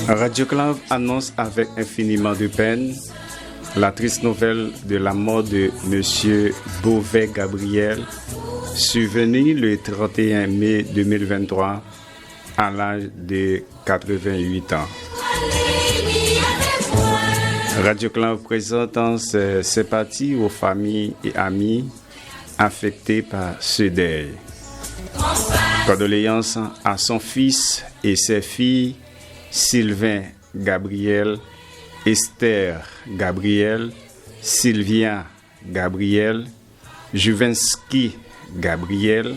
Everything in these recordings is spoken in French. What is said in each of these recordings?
Radio Clave annonce avec infiniment de peine la triste nouvelle de la mort de M. Beauvais Gabriel, survenu le 31 mai 2023 à l'âge de 88 ans. Radio Clave présente ses sympathies aux familles et amis affectés par ce deuil. Condoléances à son fils et ses filles Sylvain Gabriel, Esther Gabriel, Sylvia Gabriel, Juvenski Gabriel,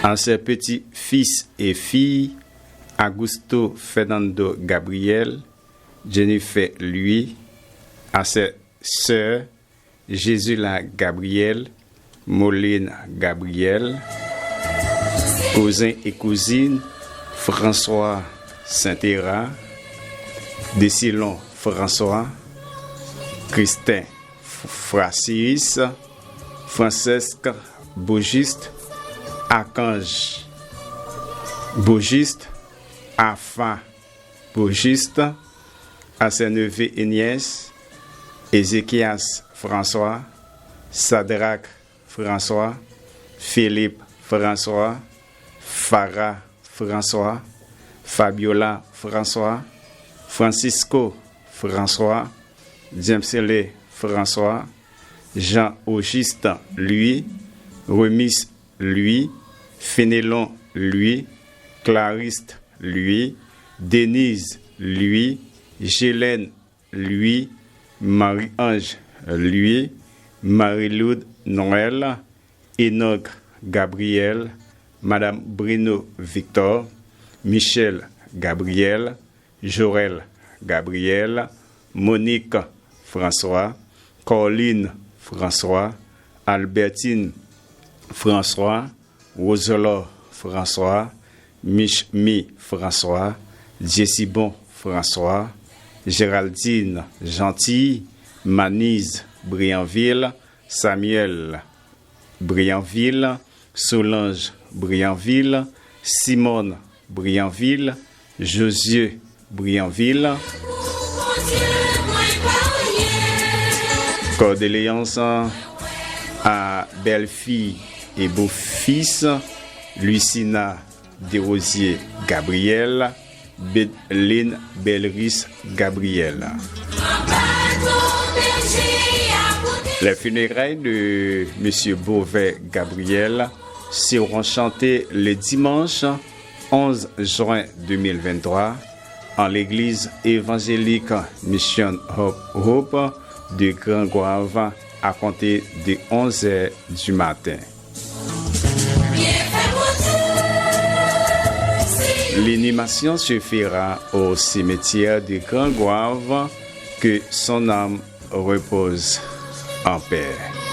à ses petits-fils et filles Augusto Fernando Gabriel, Jennifer Louis, à ses sœurs Jésula Gabriel, Moline Gabriel, cousins et cousines François Saint-Héra, Décilon François, Christin Francius, Francesque Bougiste, Archange Bougiste, Afa Bougiste, à ses neveux et nièces, Ézéchias François, Sadrach François, Philippe François, Farah François, Fabiola François, Francisco François, James François, Jean-Auguste Louis, Remis Louis, Fénélon Louis, Clarisse Louis, Denise Louis, Gélène Louis, Marie-Ange Louis, Marie-Loude Noël, Enoch Gabriel, Madame Bruno Victor, Michel Gabriel, Jorel Gabriel, Monique François, Corinne François, Albertine François, Roselot François, Michmi François, Jessibon François, Géraldine Gentil, Manise Brianville, Samuel Brianville, Solange Brianville, Simone Brianville, Josieu Brianville. Condoléances à belle-fille et beau-fils Lucina Desrosiers Gabriel, Béline Belris Gabriel. Les funérailles de M. Beauvais Gabriel seront chantées le dimanche 11 juin 2023 en l'église évangélique Mission Hope de Grand Goave à compter de 11h du matin. L'inhumation se fera au cimetière de Grand Goave. Que son âme repose en paix.